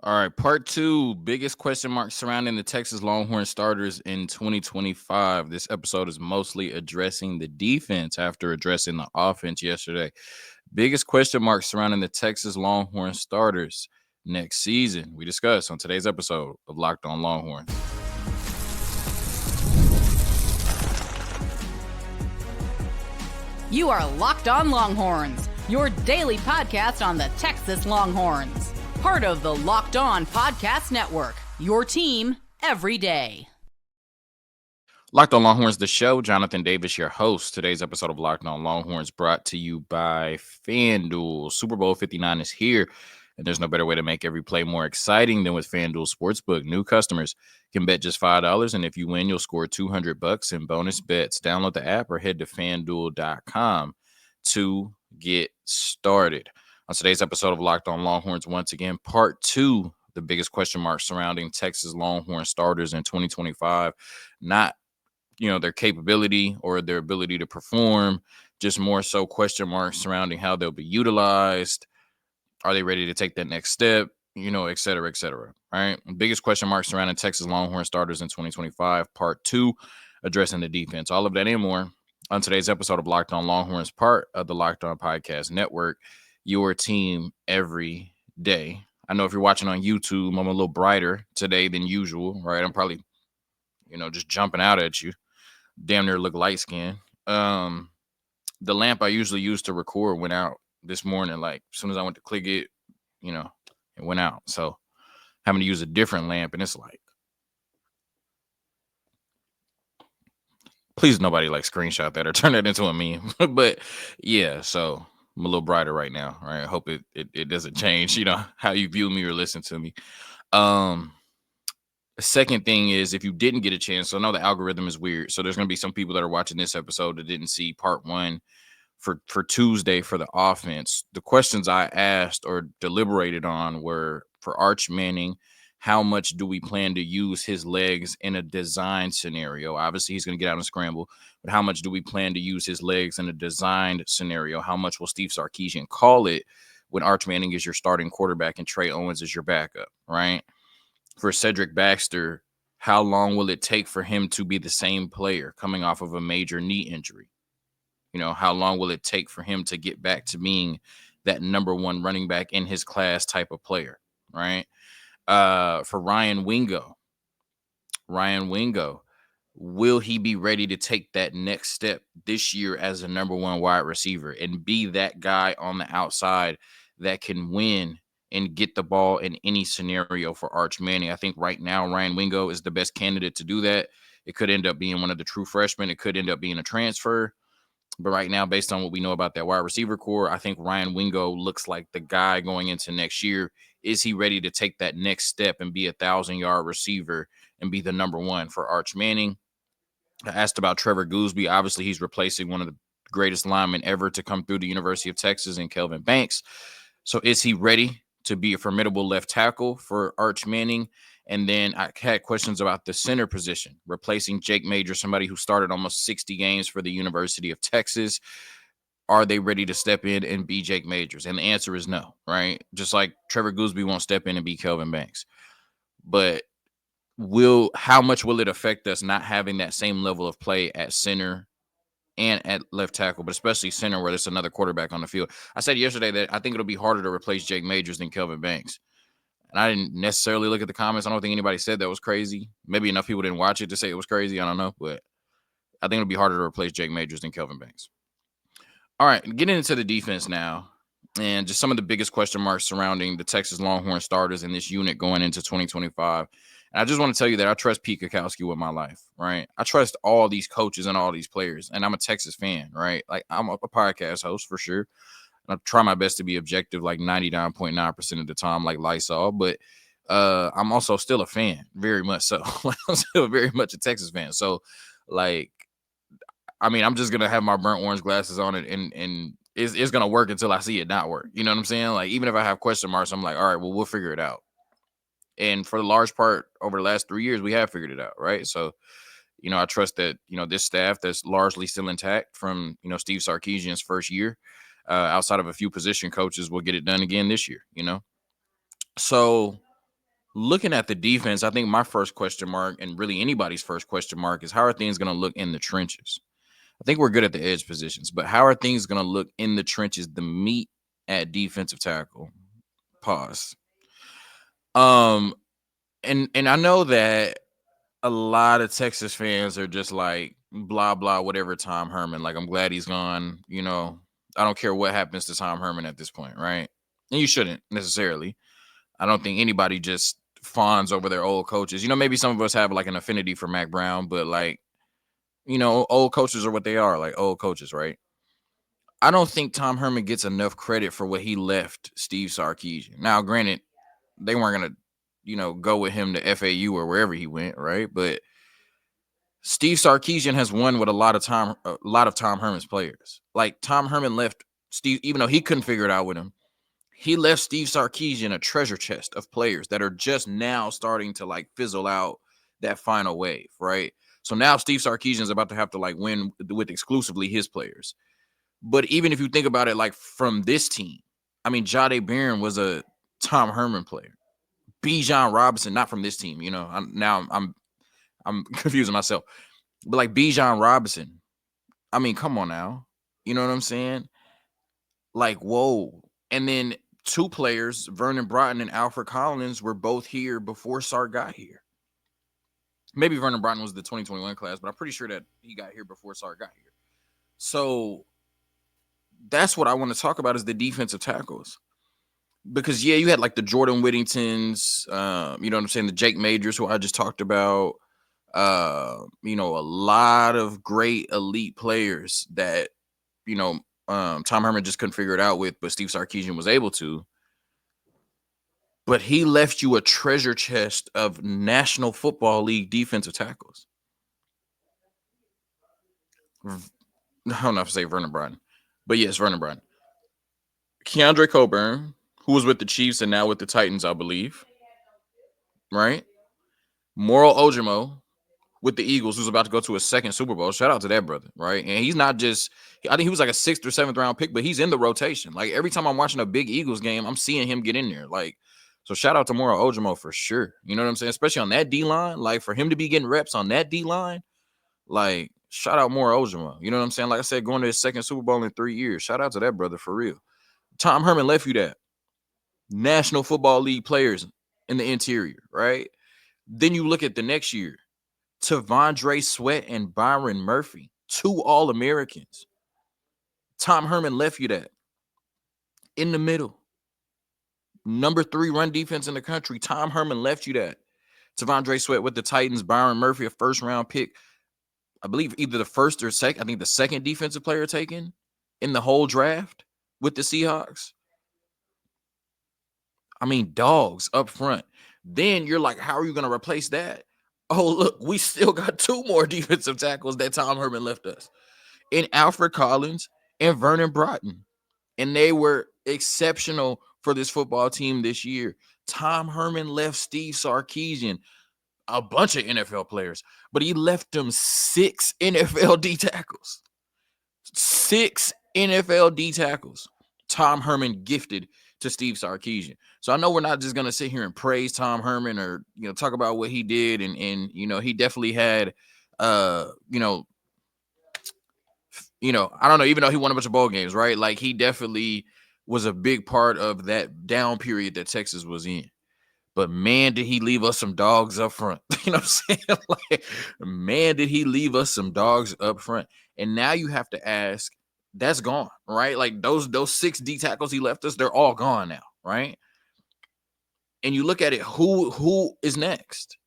All right, part two, biggest question marks surrounding the Texas Longhorns starters in 2025. This episode is mostly addressing the defense after addressing the offense yesterday. Biggest question marks surrounding the Texas Longhorns starters next season. We discuss on today's episode of Locked On Longhorns. You are Locked On Longhorns, your daily podcast on the Texas Longhorns. Part of the Locked On Podcast Network, your team every day. Locked On Longhorns, the show. Jonathan Davis, your host. Today's episode of Locked On Longhorns brought to you by FanDuel. Super Bowl 59 is here, and there's no better way to make every play more exciting than with FanDuel Sportsbook. New customers can bet just $5, and if you win, you'll score $200 in bonus bets. Download the app or head to FanDuel.com to get started. On today's episode of Locked On Longhorns, once again, part two, the biggest question mark surrounding Texas Longhorn starters in 2025. Not their capability or their ability to perform, just more so question marks surrounding how they'll be utilized. Are they ready to take that next step? Et cetera, et cetera. Right. Biggest question marks surrounding Texas Longhorn starters in 2025, part two, addressing the defense. All of that and more on today's episode of Locked On Longhorns, part of the Locked On Podcast Network, your team every day. I know if you're watching on YouTube, I'm a little brighter today than usual, right? I'm probably, just jumping out at you. Damn near look light skinned. The lamp I usually use to record went out this morning. Like as soon as I went to click it, it went out. So having to use a different lamp, and it's like, please nobody like screenshot that or turn that into a meme. But yeah, so I'm a little brighter right now. Right. I hope it doesn't change, how you view me or listen to me. The second thing is, if you didn't get a chance, so I know the algorithm is weird. So there's going to be some people that are watching this episode that didn't see part one for Tuesday for the offense. The questions I asked or deliberated on were for Arch Manning, how much do we plan to use his legs in a design scenario? Obviously, he's going to get out and scramble, but how much do we plan to use his legs in a designed scenario? How much will Steve Sarkisian call it when Arch Manning is your starting quarterback and Trey Owens is your backup, right? For Cedric Baxter, how long will it take for him to be the same player coming off of a major knee injury? How long will it take for him to get back to being that number one running back in his class type of player, right? For Ryan Wingo, will he be ready to take that next step this year as a number one wide receiver and be that guy on the outside that can win and get the ball in any scenario for Arch Manning? I think right now Ryan Wingo is the best candidate to do that. It could end up being one of the true freshmen. It could end up being a transfer. But right now, based on what we know about that wide receiver core, I think Ryan Wingo looks like the guy going into next year. Is he ready to take that next step and be a 1,000-yard receiver and be the number one for Arch Manning? I asked about Trevor Gooseby. Obviously, he's replacing one of the greatest linemen ever to come through the University of Texas in Kelvin Banks. So is he ready to be a formidable left tackle for Arch Manning? And then I had questions about the center position, replacing Jake Major, somebody who started almost 60 games for the University of Texas. Are they ready to step in and be Jake Majors? And the answer is no, right? Just like Trevor Gooseby won't step in and be Kelvin Banks. But how much will it affect us not having that same level of play at center and at left tackle, but especially center where there's another quarterback on the field? I said yesterday that I think it'll be harder to replace Jake Majors than Kelvin Banks. And I didn't necessarily look at the comments. I don't think anybody said that was crazy. Maybe enough people didn't watch it to say it was crazy. I don't know. But I think it'll be harder to replace Jake Majors than Kelvin Banks. All right, getting into the defense now. And just some of the biggest question marks surrounding the Texas Longhorn starters in this unit going into 2025. And I just want to tell you that I trust Pete Kwiatkowski with my life, right? I trust all these coaches and all these players. And I'm a Texas fan, right? Like, I'm a podcast host for sure. I try my best to be objective like 99.9% of the time, like Lysol, but I'm also still a fan, very much so. I'm still very much a Texas fan. So, like, I mean, I'm just going to have my burnt orange glasses on it and it's going to work until I see it not work. You know what I'm saying? Like, even if I have question marks, I'm like, all right, well, we'll figure it out. And for the large part, over the last 3 years, we have figured it out, right? So, I trust that, this staff that's largely still intact from, Steve Sarkisian's first year, outside of a few position coaches, will get it done again this year, So Looking at the defense, I think my first question mark, and really anybody's first question mark, is how are things going to look in the trenches? I think we're good at the edge positions, but how are things going to look in the trenches, the meat at defensive tackle? Pause. Um, and I know that a lot of Texas fans are just like blah blah whatever Tom Herman. Like, I'm glad he's gone. I don't care what happens to Tom Herman at this point, right? And you shouldn't necessarily. I don't think anybody just fawns over their old coaches. Maybe some of us have like an affinity for Mac Brown, but like, old coaches are what they are, like old coaches, right? I don't think Tom Herman gets enough credit for what he left Steve Sarkisian. Now, granted, they weren't gonna, go with him to FAU or wherever he went, right? But Steve Sarkisian has won with a lot of Tom Herman's players. Like, Tom Herman left Steve, even though he couldn't figure it out with him. He left Steve Sarkisian a treasure chest of players that are just now starting to like fizzle out that final wave, right? So now Steve Sarkisian is about to have to like win with exclusively his players. But even if you think about it, like from this team, I mean, Jade Barron was a Tom Herman player. Bijan Robinson, not from this team, I'm confusing myself. But like Bijan Robinson, I mean, come on now. You know what I'm saying? Like, whoa. And then two players, Vernon Broughton and Alfred Collins, were both here before Sark got here. Maybe Vernon Broughton was the 2021 class, but I'm pretty sure that he got here before Sark got here. So that's what I want to talk about, is the defensive tackles. Because, yeah, you had like the Jordan Whittingtons, you know what I'm saying, the Jake Majors, who I just talked about. A lot of great elite players that, Tom Herman just couldn't figure it out with, but Steve Sarkisian was able to. But he left you a treasure chest of National Football League defensive tackles. I don't know if I say Vernon Broughton, but yes, Vernon Broughton. Keandre Coburn, who was with the Chiefs and now with the Titans, I believe. Right? Moral Ojimo with the Eagles, who's about to go to a second Super Bowl. Shout out to that brother, right? And he's not just, I think he was like a 6th or 7th round pick, but he's in the rotation. Like, every time I'm watching a big Eagles game, I'm seeing him get in there. Like, so shout out to Moral Ojimo for sure. You know what I'm saying? Especially on that D line. Like, for him to be getting reps on that D line, like, shout out Moral Ojimo. You know what I'm saying? Like I said, going to his second Super Bowl in 3 years. Shout out to that brother for real. Tom Herman left you that. National Football League players in the interior, right? Then you look at the next year. Tavondre Sweat and Byron Murphy, 2 All-Americans. Tom Herman left you that. In the middle, number 3 run defense in the country. Tom Herman left you that. Tavondre Sweat with the Titans, Byron Murphy, a first-round pick. I believe either the first or second, I think the second defensive player taken in the whole draft with the Seahawks. I mean, dogs up front. Then you're like, how are you going to replace that? Oh, look, we still got 2 more defensive tackles that Tom Herman left us, in Alfred Collins and Vernon Broughton. And they were exceptional for this football team this year. Tom Herman left Steve Sarkisian a bunch of NFL players, but he left them 6 NFL D tackles. 6 NFL D tackles. Tom Herman gifted to Steve Sarkisian. So I know we're not just going to sit here and praise Tom Herman or, talk about what he did. And he definitely had, I don't know, even though he won a bunch of bowl games, right? Like, he definitely was a big part of that down period that Texas was in. But man, did he leave us some dogs up front. You know what I'm saying? Like, man, did he leave us some dogs up front. And now you have to ask, that's gone, right? Like, those 6 D tackles he left us, they're all gone now, right? And you look at it, who is next?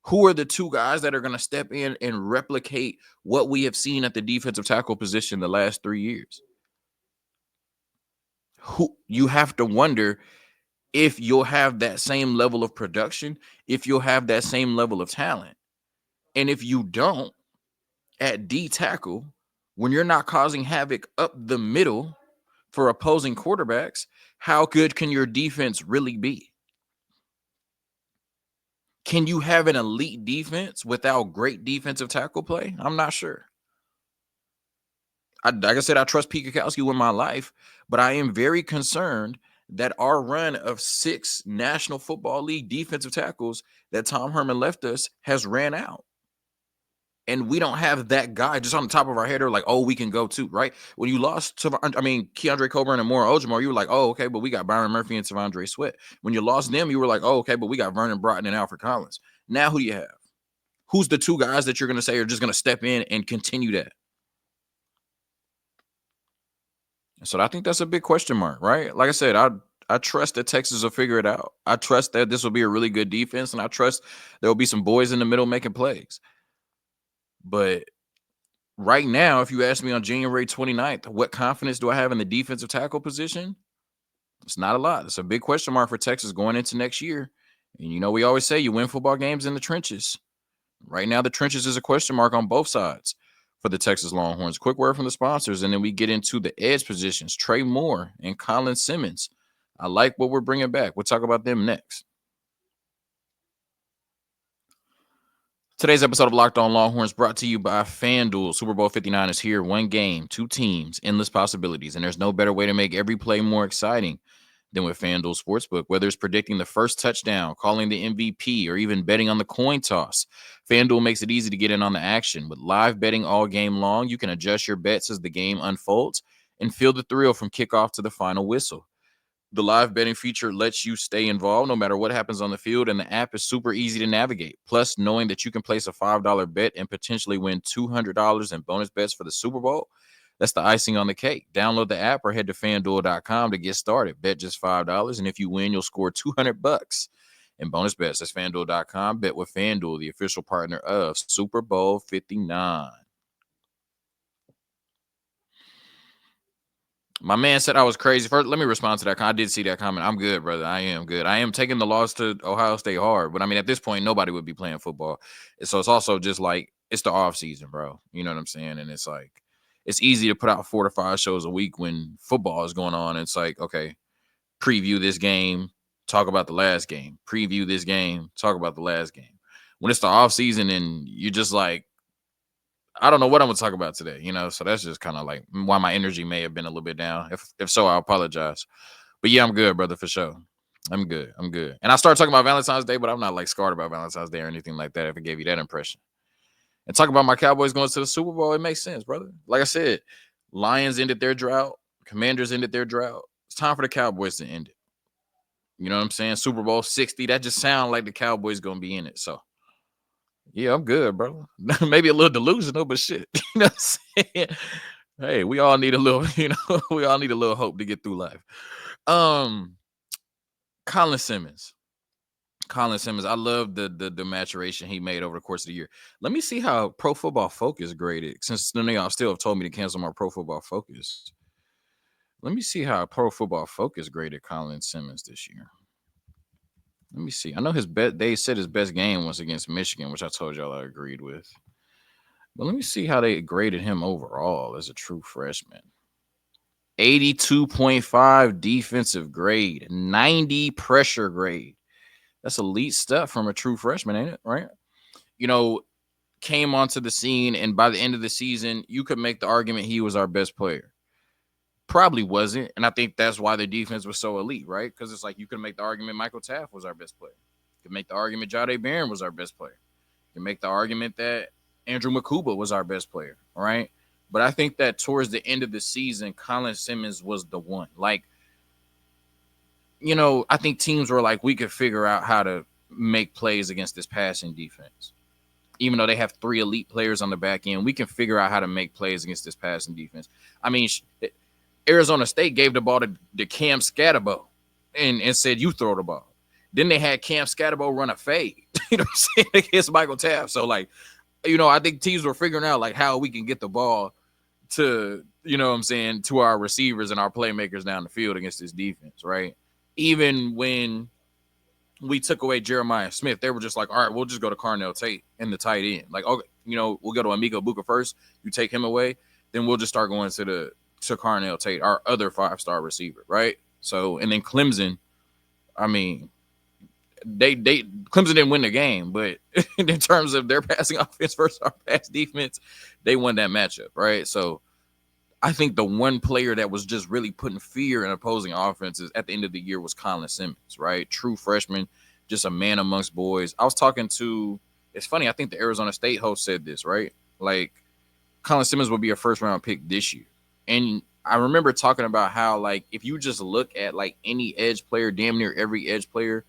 Who are the 2 guys that are going to step in and replicate what we have seen at the defensive tackle position the last 3 years? Who, you have to wonder if you'll have that same level of production, if you'll have that same level of talent. And if you don't, at D tackle, when you're not causing havoc up the middle for opposing quarterbacks, how good can your defense really be? Can you have an elite defense without great defensive tackle play? I'm not sure. Like I said, I trust Pete Kwiatkowski with my life, but I am very concerned that our run of 6 National Football League defensive tackles that Tom Herman left us has ran out. And we don't have that guy just on the top of our head. Or like, oh, we can go too, right? When you lost to, Keandre Coburn and Maura Ojimore, you were like, oh, okay, but we got Byron Murphy and Tavondre Sweat. When you lost them, you were like, oh, okay, but we got Vernon Broughton and Alfred Collins. Now who do you have? Who's the 2 guys that you're going to say are just going to step in and continue that? So I think that's a big question mark, right? Like I said, I trust that Texas will figure it out. I trust that this will be a really good defense, and I trust there will be some boys in the middle making plays. But right now, if you ask me on January 29th, what confidence do I have in the defensive tackle position? It's not a lot. It's a big question mark for Texas going into next year. And we always say you win football games in the trenches. Right now, the trenches is a question mark on both sides for the Texas Longhorns. Quick word from the sponsors, and then we get into the edge positions, Trey Moore and Colin Simmons. I like what we're bringing back. We'll talk about them next. Today's episode of Locked On Longhorns brought to you by FanDuel. Super Bowl 59 is here. 1 game, 2 teams, endless possibilities. And there's no better way to make every play more exciting than with FanDuel Sportsbook. Whether it's predicting the first touchdown, calling the MVP, or even betting on the coin toss, FanDuel makes it easy to get in on the action. With live betting all game long, you can adjust your bets as the game unfolds and feel the thrill from kickoff to the final whistle. The live betting feature lets you stay involved no matter what happens on the field, and the app is super easy to navigate. Plus, knowing that you can place a $5 bet and potentially win $200 in bonus bets for the Super Bowl, that's the icing on the cake. Download the app or head to FanDuel.com to get started. Bet just $5, and if you win, you'll score $200 in bonus bets. That's FanDuel.com. Bet with FanDuel, the official partner of Super Bowl 59. My man said I was crazy. First, let me respond to that. I did see that comment. I'm good, brother. I am good. I am taking the loss to Ohio State hard. But, at this point, nobody would be playing football. So it's also just like it's the off season, bro. You know what I'm saying? And it's like it's easy to put out 4 to 5 shows a week when football is going on. It's like, okay, preview this game, talk about the last game. Preview this game, talk about the last game. When it's the off season and you're just like, I don't know what I'm gonna talk about today, so that's just kind of like why my energy may have been a little bit down. If so, I apologize. But yeah, I'm good, brother, for sure. I'm good. And I started talking about Valentine's Day, but I'm not like scarred about Valentine's Day or anything like that, if it gave you that impression. And talk about my Cowboys going to the Super Bowl, it makes sense, brother. Like I said, Lions ended their drought, Commanders ended their drought. It's time for the Cowboys to end it. You know what I'm saying? Super Bowl 60, that just sounds like the Cowboys gonna be in it. So yeah, I'm good, bro. Maybe a little delusional, but shit. You know what I'm saying? Hey, we all need a little, we all need a little hope to get through life. Colin Simmons. I love the maturation he made over the course of the year. Let me see how Pro Football Focus graded, since none of y'all still have told me to cancel my Pro Football Focus. Let me see how Pro Football Focus graded Colin Simmons this year. Let me see. I know they said his best game was against Michigan, which I told y'all I agreed with. But let me see how they graded him overall as a true freshman. 82.5 defensive grade, 90 pressure grade. That's elite stuff from a true freshman, ain't it? Right? Came onto the scene, and by the end of the season, you could make the argument he was our best player. Probably wasn't, and I think that's why the defense was so elite, right? Because it's like you could make the argument Michael Taft was our best player. You could make the argument Jahdae Barron was our best player. You can make the argument that Andrew Makuba was our best player, right? But I think that towards the end of the season, Colin Simmons was the one. Like, I think teams were like, we could figure out how to make plays against this passing defense. Even though they have 3 elite players on the back end, we can figure out how to make plays against this passing defense. Arizona State gave the ball to Cam Scatterbo and said, you throw the ball. Then they had Cam Scatterbo run a fade, you know what I'm saying, against Michael Taft. So, like, I think teams were figuring out, like, how we can get the ball to, to our receivers and our playmakers down the field against this defense, right? Even when we took away Jeremiah Smith, they were just like, all right, we'll just go to Carnell Tate in the tight end. Like, okay, we'll go to Amigo Buka first. You take him away, then we'll just start going to Carnell Tate, our other 5-star receiver, right? So, and then Clemson, Clemson didn't win the game, but in terms of their passing offense versus our pass defense, they won that matchup, right? So I think the one player that was just really putting fear in opposing offenses at the end of the year was Colin Simmons, right? True freshman, just a man amongst boys. I was talking to, it's funny, I think the Arizona State host said this, right? Like, Colin Simmons will be a first round pick this year. And I remember talking about how, like, if you just look at like any edge player, damn near every edge player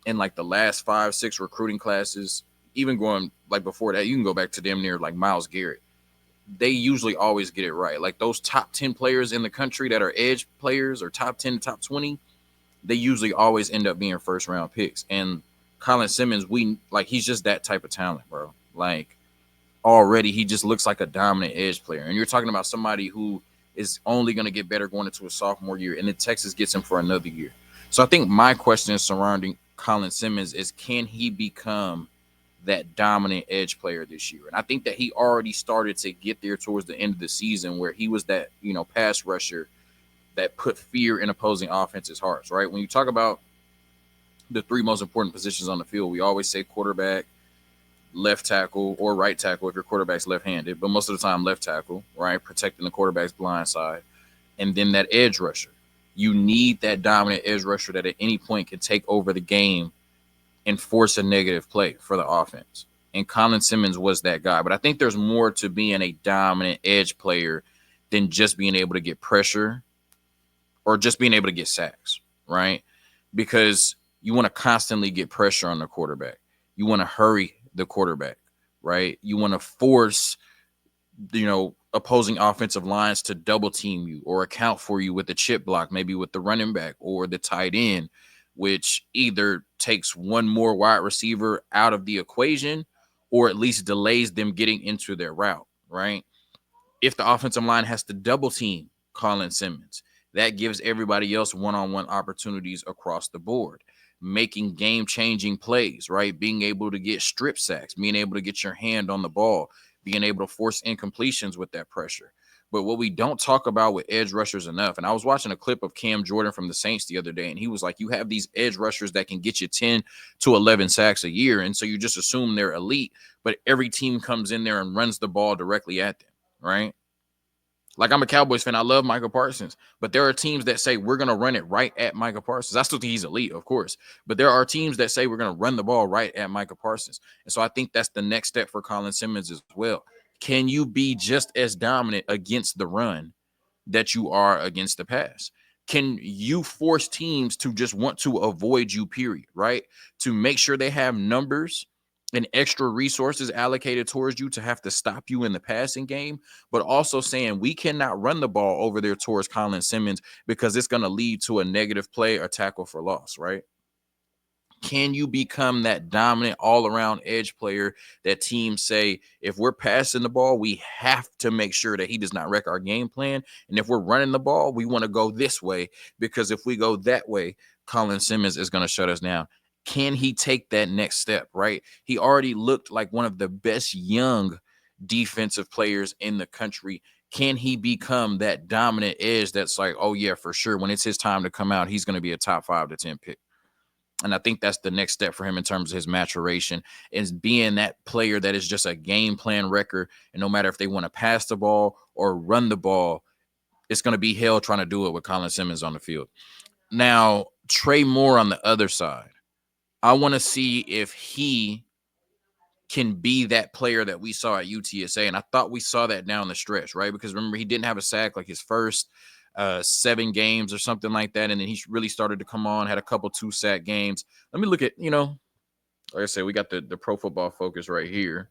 in like the last 5, 6 recruiting classes, even going like before that, you can go back to damn near like Myles Garrett. They usually always get it right. Like those top 10 players in the country that are edge players or top 10, top 20, they usually always end up being first round picks. And Colin Simmons, he's just that type of talent, bro. Like already he just looks like a dominant edge player. And you're talking about somebody who is only going to get better going into a sophomore year, and then Texas gets him for another year. So I think my question surrounding Colin Simmons is, can he become that dominant edge player this year? And I think that he already started to get there towards the end of the season, where he was that, pass rusher that put fear in opposing offenses' hearts, right? When you talk about the three most important positions on the field, we always say quarterback, left tackle, or right tackle if your quarterback's left-handed, but most of the time left tackle, right? Protecting the quarterback's blind side. And then that edge rusher. You need that dominant edge rusher that at any point can take over the game and force a negative play for the offense. And Colin Simmons was that guy. But I think there's more to being a dominant edge player than just being able to get pressure or just being able to get sacks, right? Because you want to constantly get pressure on the quarterback. You want to hurry the quarterback, right? You want to force, opposing offensive lines to double team you or account for you with the chip block, maybe with the running back or the tight end, which either takes one more wide receiver out of the equation or at least delays them getting into their route, right? If the offensive line has to double team Colin Simmons, that gives everybody else one-on-one opportunities across the board, making game-changing plays, right? Being able to get strip sacks, being able to get your hand on the ball, being able to force incompletions with that pressure. But what we don't talk about with edge rushers enough, and I was watching a clip of Cam Jordan from the Saints the other day, and he was like, you have these edge rushers that can get you 10 to 11 sacks a year, and so you just assume they're elite, but every team comes in there and runs the ball directly at them, right? Like, I'm a Cowboys fan. I love Micah Parsons. But there are teams that say we're going to run it right at Micah Parsons. I still think he's elite, of course. But there are teams that say we're going to run the ball right at Micah Parsons. And so I think that's the next step for Colin Simmons as well. Can you be just as dominant against the run that you are against the pass? Can you force teams to just want to avoid you, period, right? To make sure they have numbers and extra resources allocated towards you to have to stop you in the passing game, but also saying we cannot run the ball over there towards Colin Simmons because it's going to lead to a negative play or tackle for loss, right? Can you become that dominant all-around edge player that teams say, if we're passing the ball, we have to make sure that he does not wreck our game plan. And if we're running the ball, we want to go this way because if we go that way, Colin Simmons is going to shut us down. Can he take that next step, right? He already looked like one of the best young defensive players in the country. Can he become that dominant edge that's like, oh, yeah, for sure, when it's his time to come out, he's going to be a top 5 to 10 pick? And I think that's the next step for him in terms of his maturation, is being that player that is just a game plan wrecker. And no matter if they want to pass the ball or run the ball, it's going to be hell trying to do it with Colin Simmons on the field. Now, Trey Moore on the other side, I want to see if he can be that player that we saw at UTSA. And I thought we saw that down the stretch, right? Because remember, he didn't have a sack like his first 7 games or something like that. And then he really started to come on, had a couple 2-sack games. Let me look at, like I said, we got the Pro Football Focus right here.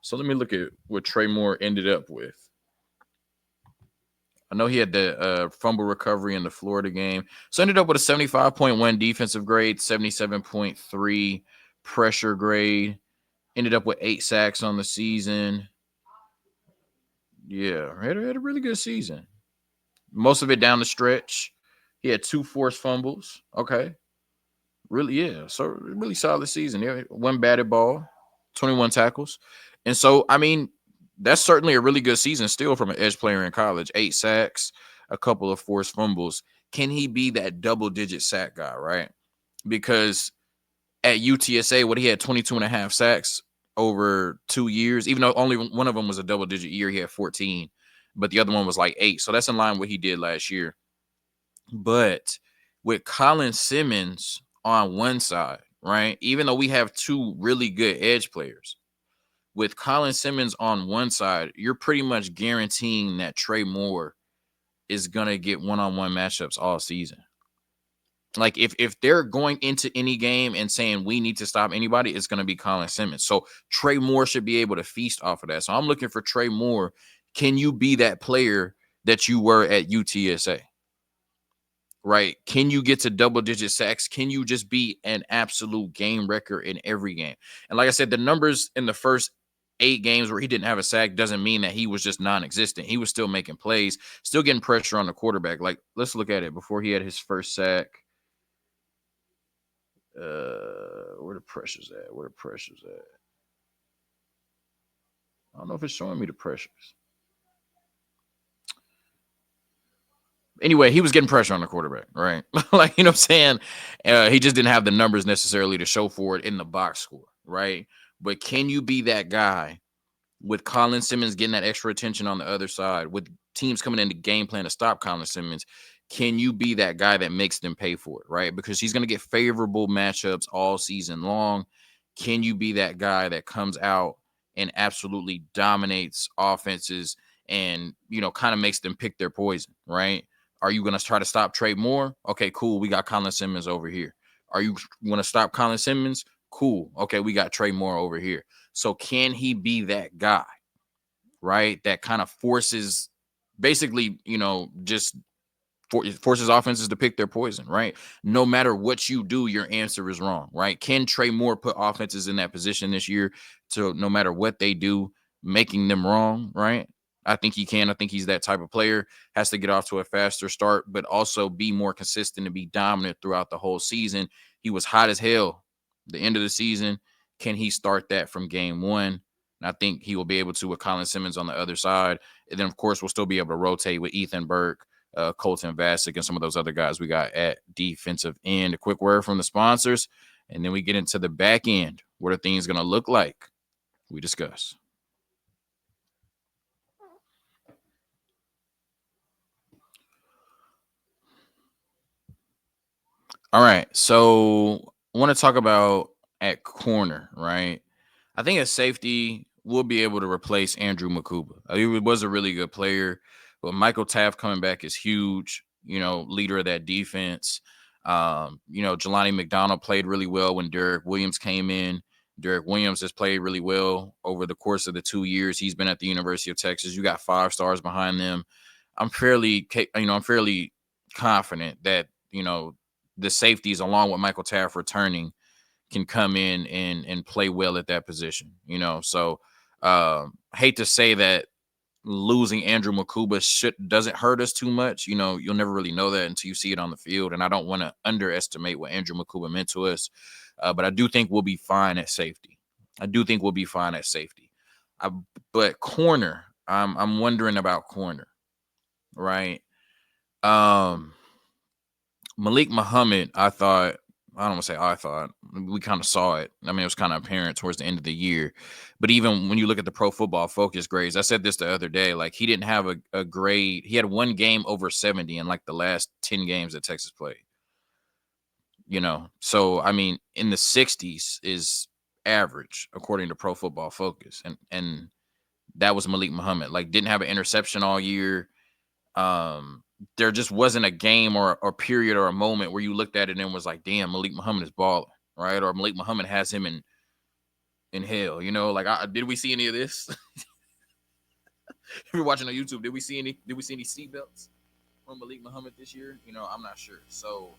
So let me look at what Trey Moore ended up with. I know he had the fumble recovery in the Florida game. So ended up with a 75.1 defensive grade, 77.3 pressure grade. Ended up with 8 sacks on the season. Yeah, had a really good season. Most of it down the stretch. He had 2 forced fumbles. Okay. Really, yeah. So really solid season. Yeah, 1 batted ball, 21 tackles. And so, I mean, that's certainly a really good season still from an edge player in college. 8 sacks, a couple of forced fumbles. Can he be that double-digit sack guy, right? Because at UTSA, he had 22 and a half sacks over 2 years, even though only one of them was a double-digit year. He had 14. but the other one was like 8. So that's in line with what he did last year. But with Colin Simmons on one side, right? Even though we have 2 really good edge players, with Colin Simmons on one side, you're pretty much guaranteeing that Trey Moore is gonna get one-on-one matchups all season. Like if they're going into any game and saying we need to stop anybody, it's gonna be Colin Simmons. So Trey Moore should be able to feast off of that. So I'm looking for Trey Moore. Can you be that player that you were at UTSA? Right? Can you get to double-digit sacks? Can you just be an absolute game wrecker in every game? And like I said, the numbers in the first 8 games where he didn't have a sack doesn't mean that he was just non-existent. He was still making plays, still getting pressure on the quarterback. Like, let's look at it before he had his first sack. Where the pressure's at? Where the pressure's at? I don't know if it's showing me the pressures. Anyway, he was getting pressure on the quarterback, right? Like, you know what I'm saying? He just didn't have the numbers necessarily to show for it in the box score, right? But can you be that guy with Colin Simmons getting that extra attention on the other side, with teams coming into game plan to stop Colin Simmons? Can you be that guy that makes them pay for it, right? Because he's going to get favorable matchups all season long. Can you be that guy that comes out and absolutely dominates offenses and, you know, kind of makes them pick their poison, right? Are you going to try to stop Trey Moore? Okay, cool. We got Colin Simmons over here. Are you going to stop Colin Simmons? Cool. Okay, we got Trey Moore over here. So can he be that guy, right? That kind of forces, basically, you know, just forces offenses to pick their poison, right? No matter what you do, your answer is wrong, right? Can Trey Moore put offenses in that position this year to, no matter what they do, making them wrong, right? I think he can. I think he's that type of player. Has to get off to a faster start, but also be more consistent and be dominant throughout the whole season. He was hot as hell the end of the season. Can he start that from game 1? And I think he will be able to with Colin Simmons on the other side. And then, of course, we'll still be able to rotate with Ethan Burke, Colton Vasek, and some of those other guys we got at defensive end. A quick word from the sponsors, and then we get into the back end. What are things going to look like? We discuss. All right, so I want to talk about at corner, right? I think at safety, we'll be able to replace Andrew Makuba. He was a really good player, but Michael Taft coming back is huge, you know, leader of that defense. You know, Jelani McDonald played really well when Derek Williams came in. Derek Williams has played really well over the course of the 2 years he's been at the University of Texas. You got 5 stars behind them. I'm fairly confident that, you know, the safeties, along with Michael Taft returning, can come in and play well at that position, you know. So hate to say that losing Andrew Makuba doesn't hurt us too much. You know, you'll never really know that until you see it on the field. And I don't want to underestimate what Andrew Makuba meant to us. But I do think we'll be fine at safety. But corner, I'm wondering about corner, right? Malik Muhammad, I don't want to say I thought, we kind of saw it. I mean, it was kind of apparent towards the end of the year. But even when you look at the Pro Football Focus grades, I said this the other day, like he didn't have a grade. He had 1 game over 70 in like the last 10 games that Texas played. You know, so I mean, in the 60s is average according to Pro Football Focus. And that was Malik Muhammad. Like, didn't have an interception all year. There just wasn't a game or period or a moment where you looked at it and was like, damn, Malik Muhammad is balling, right? Or Malik Muhammad has him in hell, you know? Like, did we see any of this? If you're watching on YouTube, did we see any seatbelts from Malik Muhammad this year? You know, I'm not sure. So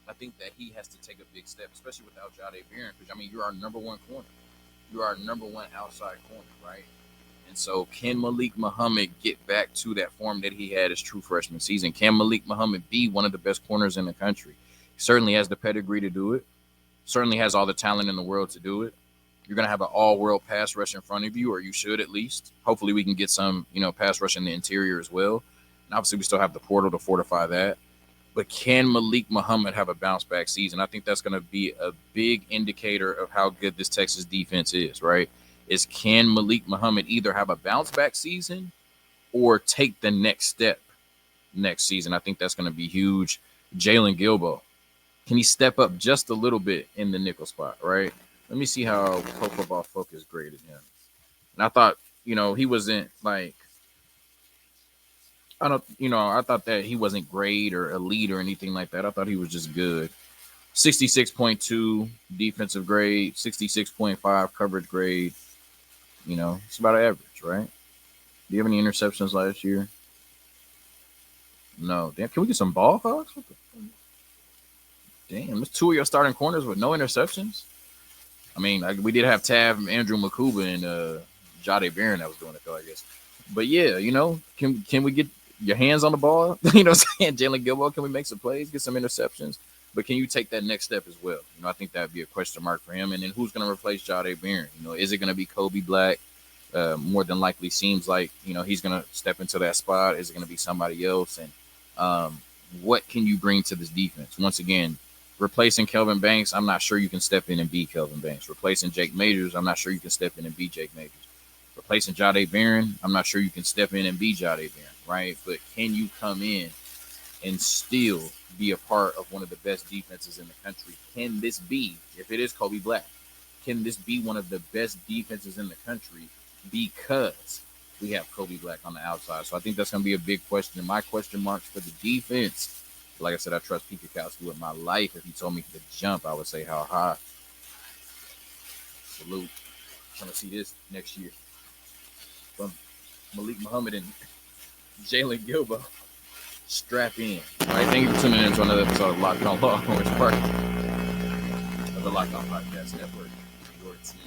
I think that he has to take a big step, especially without Jahdae Barron, because I mean, you're our number 1 corner. You're our number 1 outside corner, right? And so can Malik Muhammad get back to that form that he had his true freshman season? Can Malik Muhammad be one of the best corners in the country? He certainly has the pedigree to do it. Certainly has all the talent in the world to do it. You're going to have an all-world pass rush in front of you, or you should at least. Hopefully we can get some, you know, pass rush in the interior as well. And obviously we still have the portal to fortify that. But can Malik Muhammad have a bounce-back season? I think that's going to be a big indicator of how good this Texas defense is, right? Is can Malik Muhammad either have a bounce back season, or take the next step next season. I think that's going to be huge. Jalen Gilbo, can he step up just a little bit in the nickel spot, right? Let me see how Pro Football Focus graded him. And I thought, he wasn't like, I thought that he wasn't great or elite or anything like that. I thought he was just good. 66.2 defensive grade, 66.5 coverage grade. It's about average, right? Do you have any interceptions last year? No. Damn, can we get some ball hogs? Damn, there's two of your starting corners with no interceptions. I mean, we did have Tav, Andrew Makuba, and Jade Barron that was doing it, though, I guess. But yeah, can we get your hands on the ball? You know what I'm saying? Jalen Gilbo, can we make some plays, get some interceptions? But can you take that next step as well? I think that would be a question mark for him. And then who's going to replace Jade Barron? Is it going to be Kobe Black? More than likely seems like, he's going to step into that spot. Is it going to be somebody else? And what can you bring to this defense? Once again, replacing Kelvin Banks, I'm not sure you can step in and be Kelvin Banks. Replacing Jake Majors, I'm not sure you can step in and be Jake Majors. Replacing Jade Barron, I'm not sure you can step in and be Jade Barron, right? But can you come in and still be a part of one of the best defenses in the country? Can this be, if it is Kobe Black, can this be one of the best defenses in the country because we have Kobe Black on the outside? So I think that's going to be a big question. My question marks for the defense, like I said, I trust Pete Kukowski with my life. If he told me to jump, I would say how high. Salute. Trying to see this next year from Malik Muhammad and Jalen Gilbo. Strap in. All right, thank you for tuning in to another episode of Locked On Longhorns, part of the Locked On Podcast Network. Your team.